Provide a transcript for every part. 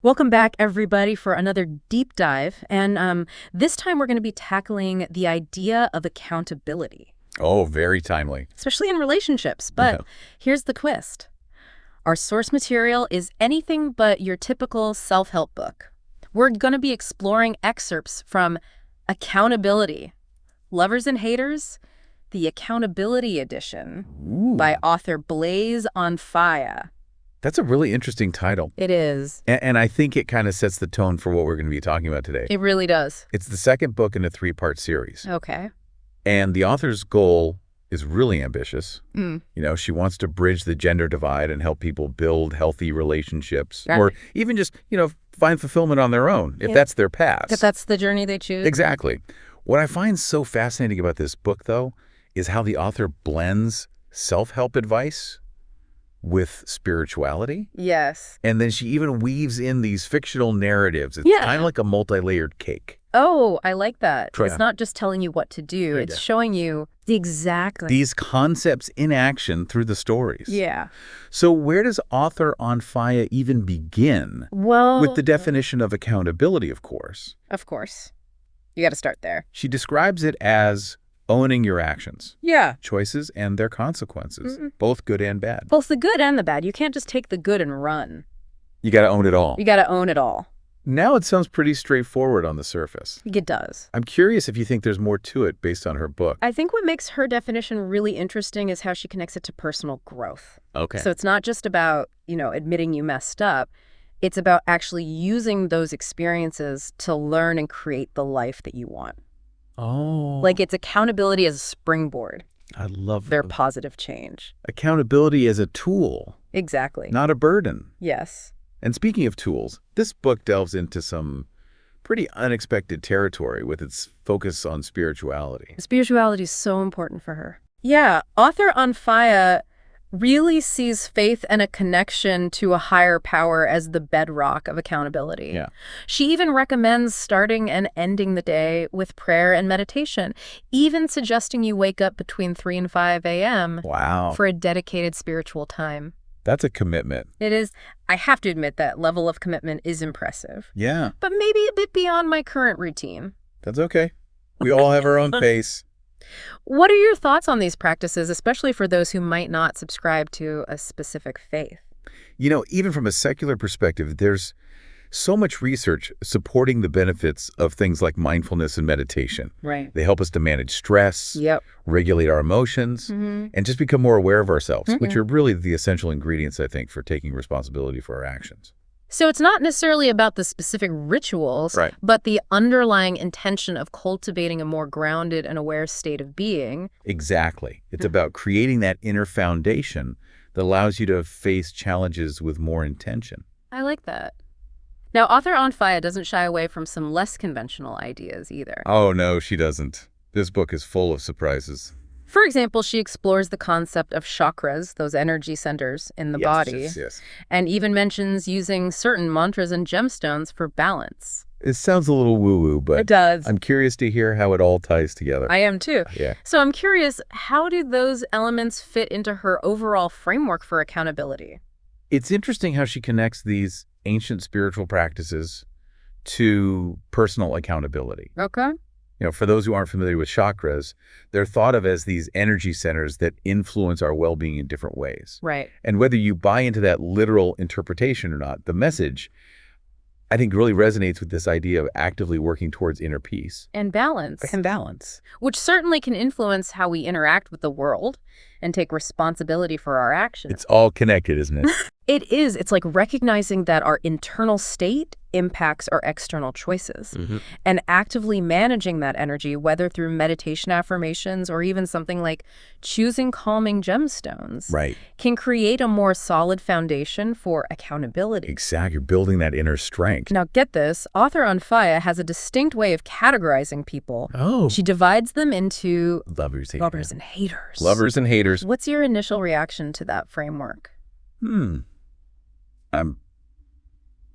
Welcome back, everybody, for another deep dive. And this time we're going to be tackling the idea of accountability, Oh, very timely. especially in relationships. But here's the twist. Our source material is anything but your typical self-help book. We're going to be exploring excerpts from Accountability, Lovers and Haters, the Accountability Edition by author Blaize on Fire. That's a really interesting title. It is. And I think it kind of sets the tone for what we're going to be talking about today. It really does. It's the second book in a three-part series. Okay. And the author's goal is really ambitious. Mm. You know, she wants to bridge the gender divide and help people build healthy relationships. Right. Or even just, find fulfillment on their own, if that's their path. If that's the journey they choose. Exactly. What I find so fascinating about this book, though, is how the author blends self-help advice with spirituality. Yes. And then she even weaves in these fictional narratives. It's Yeah. kind of like a multi-layered cake. Oh, I like that. Yeah. It's not just telling you what to do. Right, It's yeah. showing you exactly. These concepts in action through the stories. Yeah. So where does author on Fire even begin? Well, With the definition of accountability, of course. of course. You got to start there. She describes it as owning your actions, Yeah. choices, and their consequences, both good and bad. Both the good and the bad. You can't just take the good and run. You got to own it all. You got to own it all. Now it sounds pretty straightforward on the surface. It does. I'm curious if you think there's more to it based on her book. I think what makes her definition really interesting is how she connects it to personal growth. Okay. So it's not just about, admitting you messed up. It's about actually using those experiences to learn and create the life that you want. Oh. Like it's accountability as a springboard, I love their positive change. accountability as a tool, Exactly. not a burden. Yes. And speaking of tools, this book delves into some pretty unexpected territory with its focus on spirituality. Spirituality is so important for her. Yeah. Author on Fire really sees faith and a connection to a higher power as the bedrock of accountability. Yeah. She even recommends starting and ending the day with prayer and meditation, even suggesting you wake up between 3 and 5 a.m. Wow. for a dedicated spiritual time. That's a commitment. It is, I have to admit that level of commitment is impressive, Yeah, but maybe a bit beyond my current routine. that's okay. We all have our own pace. What are your thoughts on these practices, especially for those who might not subscribe to a specific faith? Even from a secular perspective, there's so much research supporting the benefits of things like mindfulness and meditation. Right. They help us to manage stress, Yep. regulate our emotions, and just become more aware of ourselves, which Mm-hmm. are really the essential ingredients, I think, for taking responsibility for our actions. So it's not necessarily about the specific rituals, Right. but the underlying intention of cultivating a more grounded and aware state of being. Exactly. It's about creating that inner foundation that allows you to face challenges with more intention. I like that. Now, author on Fire doesn't shy away from some less conventional ideas either. Oh, no, she doesn't. This book is full of surprises. For example, she explores the concept of chakras, those energy centers in the body, Yes. and even mentions using certain mantras and gemstones for balance. It sounds a little woo-woo, but does. I'm curious to hear how it all ties together. I am too. Yeah. So I'm curious, how do those elements fit into her overall framework for accountability? It's interesting how she connects these ancient spiritual practices to personal accountability. Okay. For those who aren't familiar with chakras, they're thought of as these energy centers that influence our well-being in different ways. Right. And whether you buy into that literal interpretation or not, the message, I think, really resonates with this idea of actively working towards inner peace. And balance. And balance. Which certainly can influence how we interact with the world and take responsibility for our actions. It's all connected, isn't it? It is. It's like recognizing that our internal state impacts our external choices and actively managing that energy, whether through meditation affirmations or even something like choosing calming gemstones, Right. can create a more solid foundation for accountability. Exactly. You're building that inner strength. Now, get this. Author on Fire has a distinct way of categorizing people. Oh. She divides them into Lovers, lovers and haters. Lovers and haters. What's your initial reaction to that framework? I'm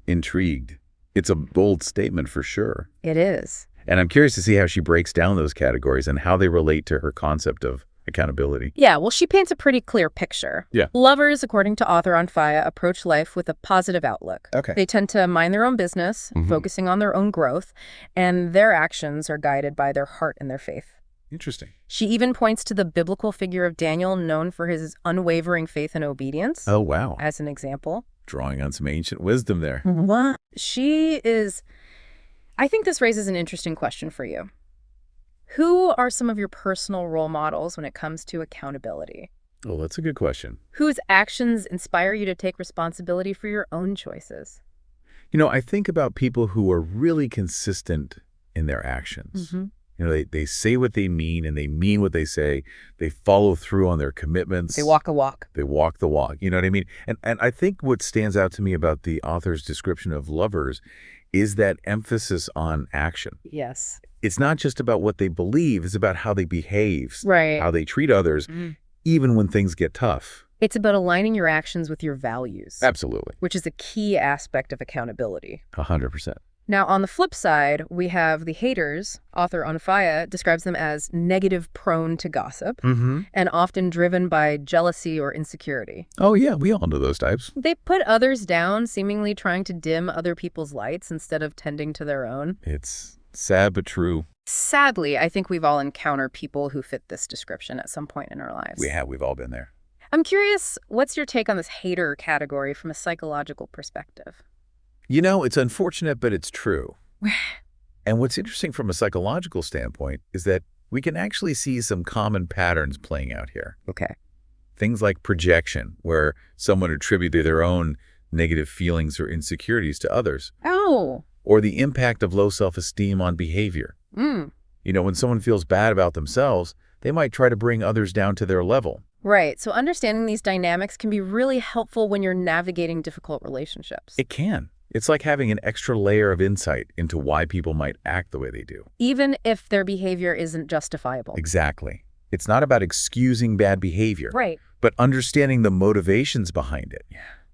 intrigued. It's a bold statement for sure. It is. And I'm curious to see how she breaks down those categories and how they relate to her concept of accountability. Yeah, well, she paints a pretty clear picture. Yeah. Lovers, according to author Onfaya, approach life with a positive outlook. Okay. They tend to mind their own business, focusing on their own growth, and their actions are guided by their heart and their faith. Interesting. She even points to the biblical figure of Daniel, known for his unwavering faith and obedience. Oh, wow. As an example. Drawing on some ancient wisdom there. What? I think this raises an interesting question for you. Who are some of your personal role models when it comes to accountability? Oh, that's a good question. Whose actions inspire you to take responsibility for your own choices? I think about people who are really consistent in their actions. They say what they mean and they mean what they say. They follow through on their commitments. They walk a walk. They walk the walk. You know what I mean? And I think what stands out to me about the author's description of lovers is that emphasis on action. Yes. It's not just about what they believe. It's about how they behave, right. How they treat others, even when things get tough. It's about aligning your actions with your values. Absolutely. Which is a key aspect of accountability. 100%. Now, on the flip side, we have the haters. Author Onfaya describes them as negative, prone to gossip, and often driven by jealousy or insecurity. Oh, yeah, we all know those types. They put others down, seemingly trying to dim other people's lights instead of tending to their own. It's sad but true. Sadly, I think we've all encountered people who fit this description at some point in our lives. We have. We've all been there. I'm curious, what's your take on this hater category from a psychological perspective? It's unfortunate, but it's true. And what's interesting from a psychological standpoint is that we can actually see some common patterns playing out here. Okay. Things like projection, where someone attributed their own negative feelings or insecurities to others. Oh. Or the impact of low self-esteem on behavior. When someone feels bad about themselves, they might try to bring others down to their level. Right. So understanding these dynamics can be really helpful when you're navigating difficult relationships. It can. It's like having an extra layer of insight into why people might act the way they do. Even if their behavior isn't justifiable. Exactly. It's not about excusing bad behavior. Right. But understanding the motivations behind it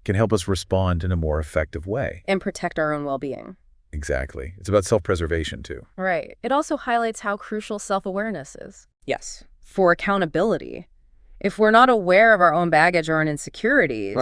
can help us respond in a more effective way. And protect our own well-being. Exactly. It's about self-preservation, too. Right. It also highlights how crucial self-awareness is. Yes. For accountability. If we're not aware of our own baggage or our insecurities,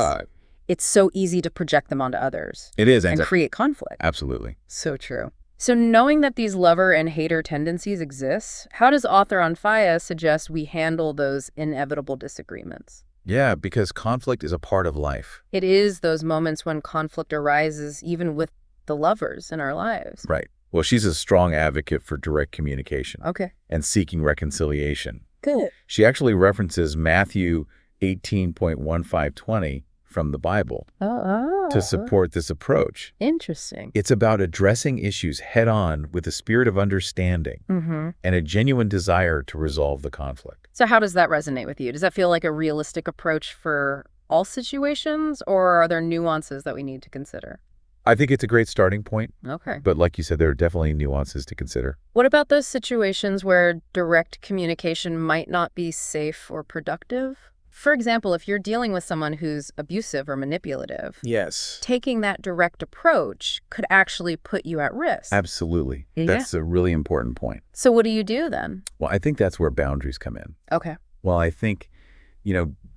it's so easy to project them onto others. It is. And create conflict. Absolutely. So true. So knowing that these lover and hater tendencies exist, how does author Onfaya suggest we handle those inevitable disagreements? Yeah, because conflict is a part of life. It is those moments when conflict arises even with the lovers in our lives. Right. Well, she's a strong advocate for direct communication. Okay. And seeking reconciliation. Good. She actually references Matthew 18.1520 from the Bible to support this approach. Interesting. It's about addressing issues head-on with a spirit of understanding and a genuine desire to resolve the conflict. So how does that resonate with you? Does that feel like a realistic approach for all situations, or are there nuances that we need to consider? I think it's a great starting point. Okay. But like you said, there are definitely nuances to consider. What about those situations where direct communication might not be safe or productive? For example, if you're dealing with someone who's abusive or manipulative, yes, taking that direct approach could actually put you at risk. Absolutely. Yeah. That's a really important point. So what do you do then? Well, I think that's where boundaries come in. Okay. Well, I think,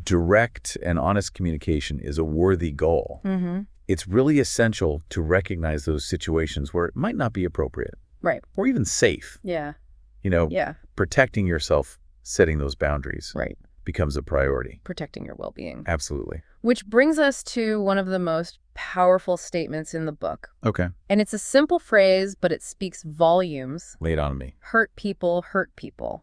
direct and honest communication is a worthy goal. It's really essential to recognize those situations where it might not be appropriate. Right. Or even safe. Yeah. Protecting yourself, setting those boundaries. Right. Becomes a priority. Protecting your well-being. Absolutely. Which brings us to one of the most powerful statements in the book. Okay. And it's a simple phrase, but it speaks volumes. Lay it on me. Hurt people hurt people.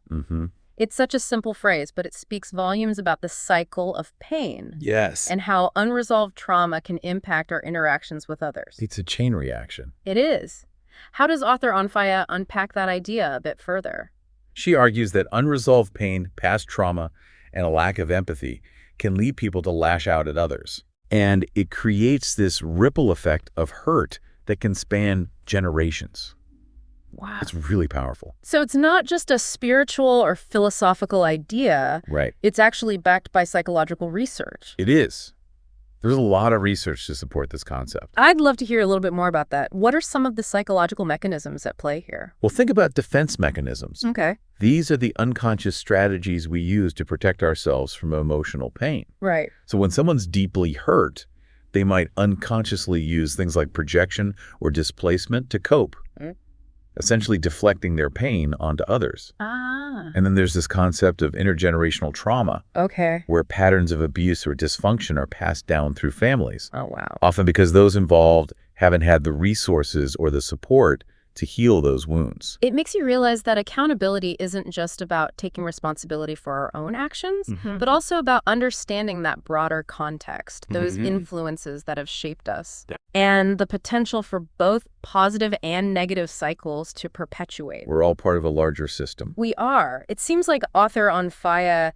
It's such a simple phrase, but it speaks volumes about the cycle of pain. Yes. And how unresolved trauma can impact our interactions with others. It's a chain reaction. It is. How does author Onfaya unpack that idea a bit further? She argues that unresolved pain, past trauma, and a lack of empathy can lead people to lash out at others. And it creates this ripple effect of hurt that can span generations. Wow. It's really powerful. So it's not just a spiritual or philosophical idea. Right. It's actually backed by psychological research. It is. There's a lot of research to support this concept. I'd love to hear a little bit more about that. What are some of the psychological mechanisms at play here? Well, think about defense mechanisms. Okay. These are the unconscious strategies we use to protect ourselves from emotional pain. Right. So when someone's deeply hurt, they might unconsciously use things like projection or displacement to cope, essentially deflecting their pain onto others. Ah. And then there's this concept of intergenerational trauma, Okay. where patterns of abuse or dysfunction are passed down through families, Oh, wow. often because those involved haven't had the resources or the support to heal those wounds. It makes you realize that accountability isn't just about taking responsibility for our own actions, but also about understanding that broader context, those influences that have shaped us, and the potential for both positive and negative cycles to perpetuate. We're all part of a larger system. We are. It seems like author Onfaya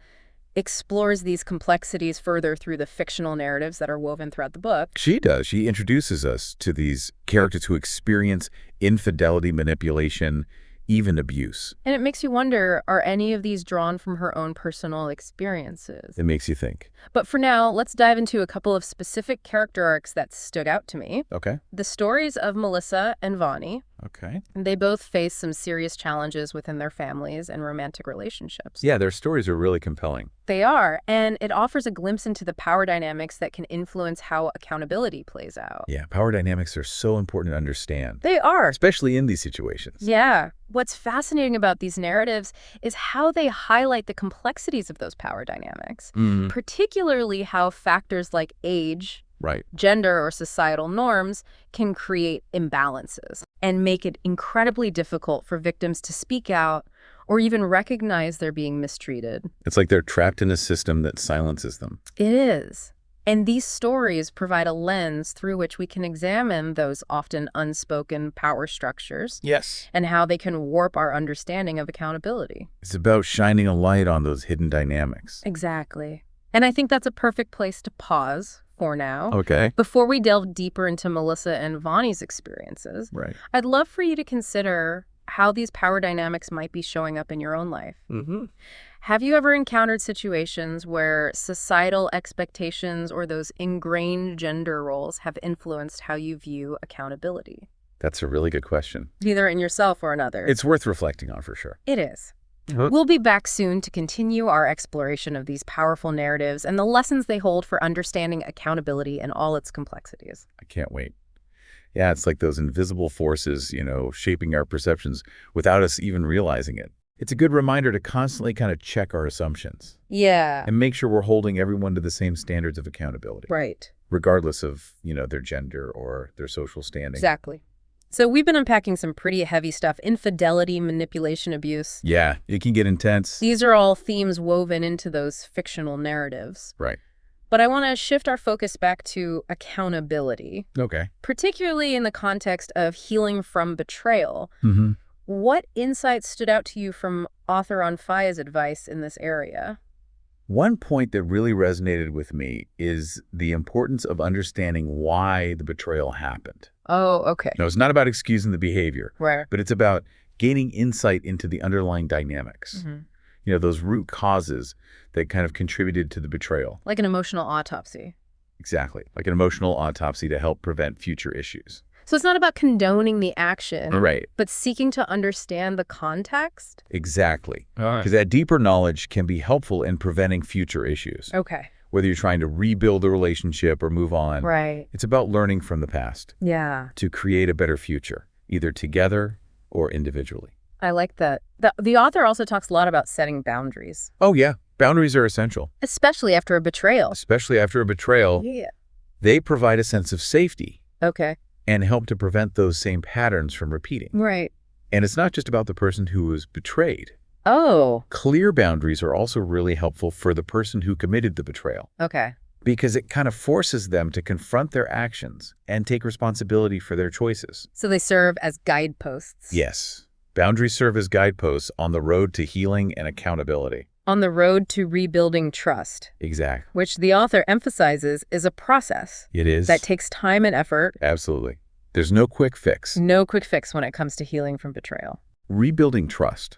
explores these complexities further through the fictional narratives that are woven throughout the book. She does. She introduces us to these characters who experience infidelity, manipulation, even abuse. And it makes you wonder, are any of these drawn from her own personal experiences? It makes you think. But for now, let's dive into a couple of specific character arcs that stood out to me. Okay. The stories of Melissa and Vonnie. Okay. They both face some serious challenges within their families and romantic relationships. Yeah, their stories are really compelling. They are, and it offers a glimpse into the power dynamics that can influence how accountability plays out. Yeah, power dynamics are so important to understand, They are. especially in these situations. Yeah. What's fascinating about these narratives is how they highlight the complexities of those power dynamics, particularly how factors like age, Right. gender, or societal norms can create imbalances and make it incredibly difficult for victims to speak out or even recognize they're being mistreated. It's like they're trapped in a system that silences them. It is. And these stories provide a lens through which we can examine those often unspoken power structures. Yes. And how they can warp our understanding of accountability. It's about shining a light on those hidden dynamics. Exactly. And I think that's a perfect place to pause for now. Okay. Before we delve deeper into Melissa and Vonnie's experiences, Right. I'd love for you to consider how these power dynamics might be showing up in your own life. Have you ever encountered situations where societal expectations or those ingrained gender roles have influenced how you view accountability? That's a really good question. Either in yourself or in others. It's worth reflecting on for sure. It is. We'll be back soon to continue our exploration of these powerful narratives and the lessons they hold for understanding accountability and all its complexities. I can't wait. Yeah, it's like those invisible forces, shaping our perceptions without us even realizing it. It's a good reminder to constantly kind of check our assumptions Yeah. and make sure we're holding everyone to the same standards of accountability, Right. regardless of, their gender or their social standing. Exactly. So we've been unpacking some pretty heavy stuff: infidelity, manipulation, abuse. Yeah, it can get intense. These are all themes woven into those fictional narratives. Right. But I want to shift our focus back to accountability, Okay. particularly in the context of healing from betrayal. Mm-hmm. What insights stood out to you from author Onfaya's advice in this area? One point that really resonated with me is the importance of understanding why the betrayal happened. Oh, okay. No, it's not about excusing the behavior, Right. but it's about gaining insight into the underlying dynamics. Those root causes that kind of contributed to the betrayal. Like an emotional autopsy. Exactly. Like an emotional autopsy to help prevent future issues. So it's not about condoning the action, Right. but seeking to understand the context? Exactly. Because that deeper knowledge can be helpful in preventing future issues. Okay. Whether you're trying to rebuild a relationship or move on. Right. It's about learning from the past Yeah. to create a better future, either together or individually. I like that. The author also talks a lot about setting boundaries. Oh, yeah. Boundaries are essential. Especially after a betrayal. Especially after a betrayal. Yeah. They provide a sense of safety Okay. and help to prevent those same patterns from repeating. Right. And it's not just about the person who was betrayed. Oh. Clear boundaries are also really helpful for the person who committed the betrayal, Okay. because it kind of forces them to confront their actions and take responsibility for their choices. So they serve as guideposts. Yes. Boundaries serve as guideposts on the road to healing and accountability. On the road to rebuilding trust, Exactly. which the author emphasizes is a process It is. that takes time and effort. Absolutely. There's no quick fix. No quick fix when it comes to healing from betrayal. Rebuilding trust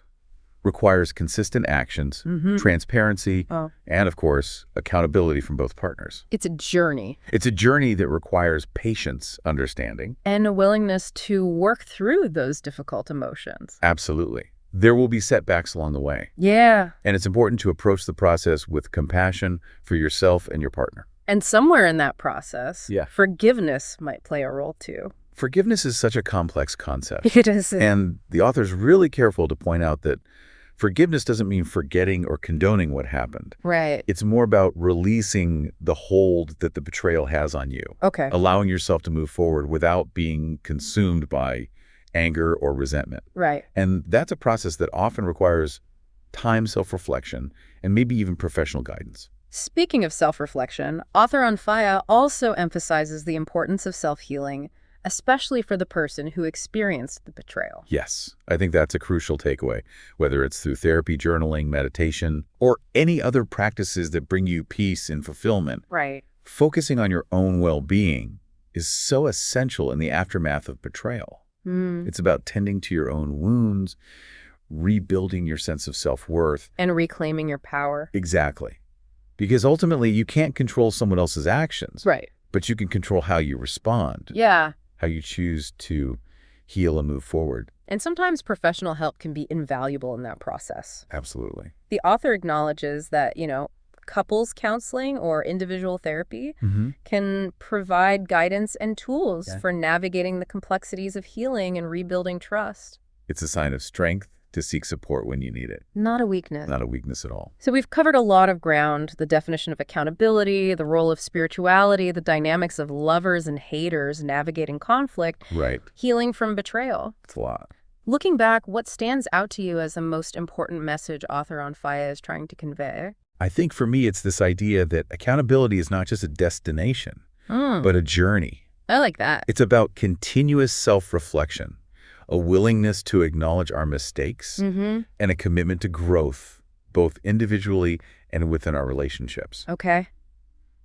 requires consistent actions, transparency, and, of course, accountability from both partners. It's a journey. It's a journey that requires patience, understanding, and a willingness to work through those difficult emotions. Absolutely. There will be setbacks along the way. Yeah. And it's important to approach the process with compassion for yourself and your partner. And somewhere in that process, Yeah. forgiveness might play a role too. Forgiveness is such a complex concept. It is. And the author's really careful to point out that forgiveness doesn't mean forgetting or condoning what happened. Right. It's more about releasing the hold that the betrayal has on you. Okay. Allowing yourself to move forward without being consumed by anger or resentment. Right. And that's a process that often requires time, self-reflection, and maybe even professional guidance. Speaking of self-reflection, author Anfaya also emphasizes the importance of self-healing, especially for the person who experienced the betrayal. Yes, I think that's a crucial takeaway, whether it's through therapy, journaling, meditation, or any other practices that bring you peace and fulfillment. Right. Focusing on your own well-being is so essential in the aftermath of betrayal. It's about tending to your own wounds, rebuilding your sense of self-worth. And reclaiming your power. Exactly. Because ultimately, you can't control someone else's actions. Right. But you can control how you respond. Yeah. How you choose to heal and move forward. And sometimes professional help can be invaluable in that process. Absolutely. The author acknowledges that, couples counseling or individual therapy can provide guidance and tools for navigating the complexities of healing and rebuilding trust. It's a sign of strength to seek support when you need it. Not a weakness. Not a weakness at all. So we've covered a lot of ground: the definition of accountability, the role of spirituality, the dynamics of lovers and haters navigating conflict, Right. healing from betrayal. It's a lot. Looking back, what stands out to you as the most important message author Anfaya is trying to convey? I think for me, it's this idea that accountability is not just a destination, but a journey. I like that. It's about continuous self-reflection, a willingness to acknowledge our mistakes, and a commitment to growth, both individually and within our relationships. Okay.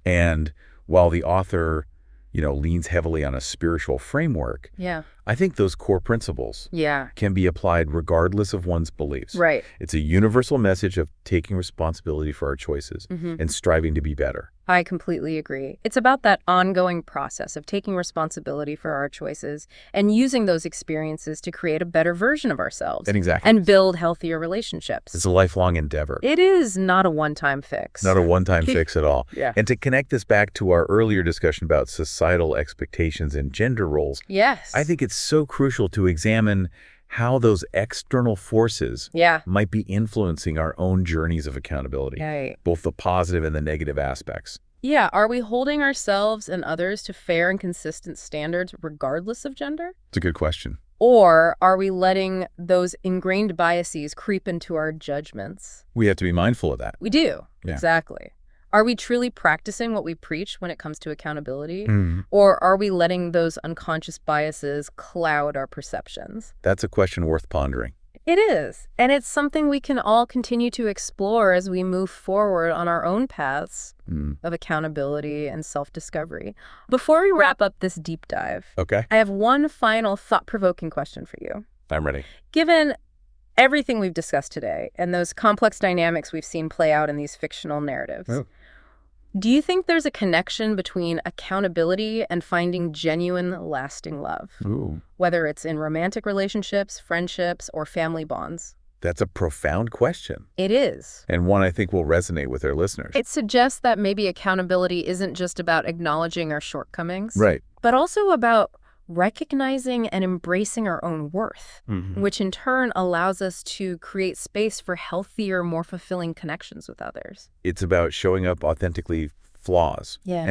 And while the author, leans heavily on a spiritual framework, Yeah. I think those core principles can be applied regardless of one's beliefs. Right. It's a universal message of taking responsibility for our choices and striving to be better. I completely agree. It's about that ongoing process of taking responsibility for our choices and using those experiences to create a better version of ourselves. And build healthier relationships. It's a lifelong endeavor. It is not a one-time fix. Not a one-time fix at all. Yeah. And to connect this back to our earlier discussion about societal expectations and gender roles, Yes. I think it's so crucial to examine how those external forces might be influencing our own journeys of accountability, Right. both the positive and the negative aspects. Yeah. Are we holding ourselves and others to fair and consistent standards regardless of gender? It's a good question. Or are we letting those ingrained biases creep into our judgments? We have to be mindful of that. We do. Yeah. Exactly. Are we truly practicing what we preach when it comes to accountability? Or are we letting those unconscious biases cloud our perceptions? That's a question worth pondering. It is. And it's something we can all continue to explore as we move forward on our own paths of accountability and self-discovery. Before we wrap up this deep dive, Okay. I have one final thought-provoking question for you. I'm ready. Given everything we've discussed today and those complex dynamics we've seen play out in these fictional narratives, do you think there's a connection between accountability and finding genuine, lasting love? Ooh. Whether it's in romantic relationships, friendships, or family bonds? That's a profound question, It is. and one I think will resonate with our listeners. It suggests that maybe accountability isn't just about acknowledging our shortcomings, Right. but also about recognizing and embracing our own worth, which in turn allows us to create space for healthier, more fulfilling connections with others. It's about showing up authentically flaws Yeah.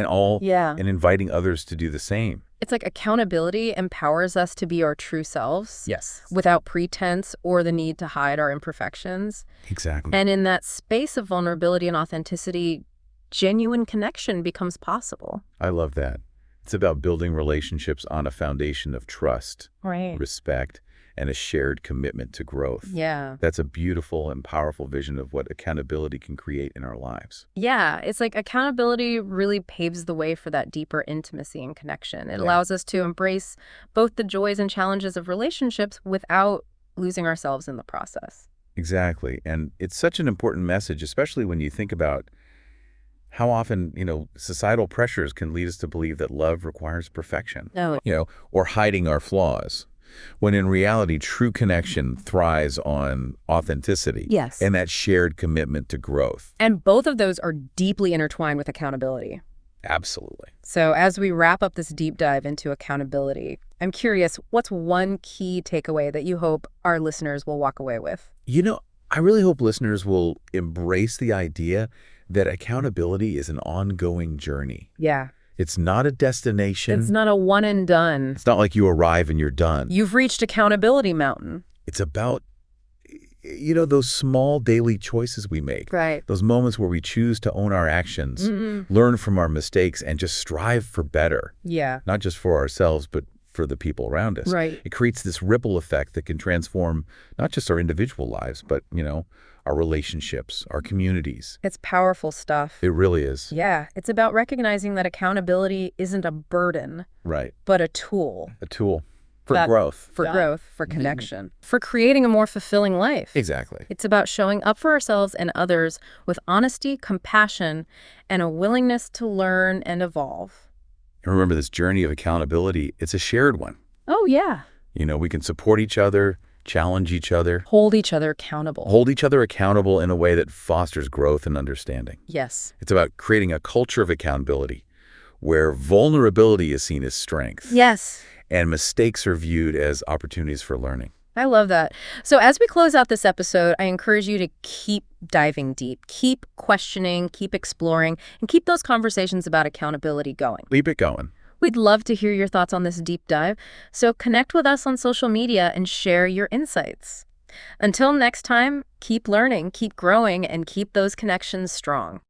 and inviting others to do the same. It's like accountability empowers us to be our true selves. Yes. Without pretense or the need to hide our imperfections. Exactly. And in that space of vulnerability and authenticity, genuine connection becomes possible. I love that. It's about building relationships on a foundation of trust, Right. respect, and a shared commitment to growth. Yeah. That's a beautiful and powerful vision of what accountability can create in our lives. Yeah, it's like accountability really paves the way for that deeper intimacy and connection. It allows us to embrace both the joys and challenges of relationships without losing ourselves in the process. Exactly. And it's such an important message, especially when you think about how often, societal pressures can lead us to believe that love requires perfection, No. or hiding our flaws, when in reality, true connection thrives on authenticity. Yes. And that shared commitment to growth. And both of those are deeply intertwined with accountability. Absolutely. So as we wrap up this deep dive into accountability, I'm curious, what's one key takeaway that you hope our listeners will walk away with? I really hope listeners will embrace the idea that accountability is an ongoing journey. Yeah. It's not a destination. It's not a one and done. It's not like you arrive and you're done. You've reached accountability mountain. It's about, those small daily choices we make. Right. Those moments where we choose to own our actions, learn from our mistakes, and just strive for better. Yeah. Not just for ourselves, but for the people around us. Right. It creates this ripple effect that can transform not just our individual lives, but, our relationships, our communities. It's powerful stuff. It really is. Yeah. It's about recognizing that accountability isn't a burden, Right. but a tool. A tool for growth. For growth, for connection, for creating a more fulfilling life. Exactly. It's about showing up for ourselves and others with honesty, compassion, and a willingness to learn and evolve. And remember, this journey of accountability, it's a shared one. Oh, yeah. We can support each other, challenge each other. Hold each other accountable. Hold each other accountable in a way that fosters growth and understanding. Yes. It's about creating a culture of accountability where vulnerability is seen as strength. Yes. And mistakes are viewed as opportunities for learning. I love that. So as we close out this episode, I encourage you to keep diving deep, keep questioning, keep exploring, and keep those conversations about accountability going. Keep it going. We'd love to hear your thoughts on this deep dive, so connect with us on social media and share your insights. Until next time, keep learning, keep growing, and keep those connections strong.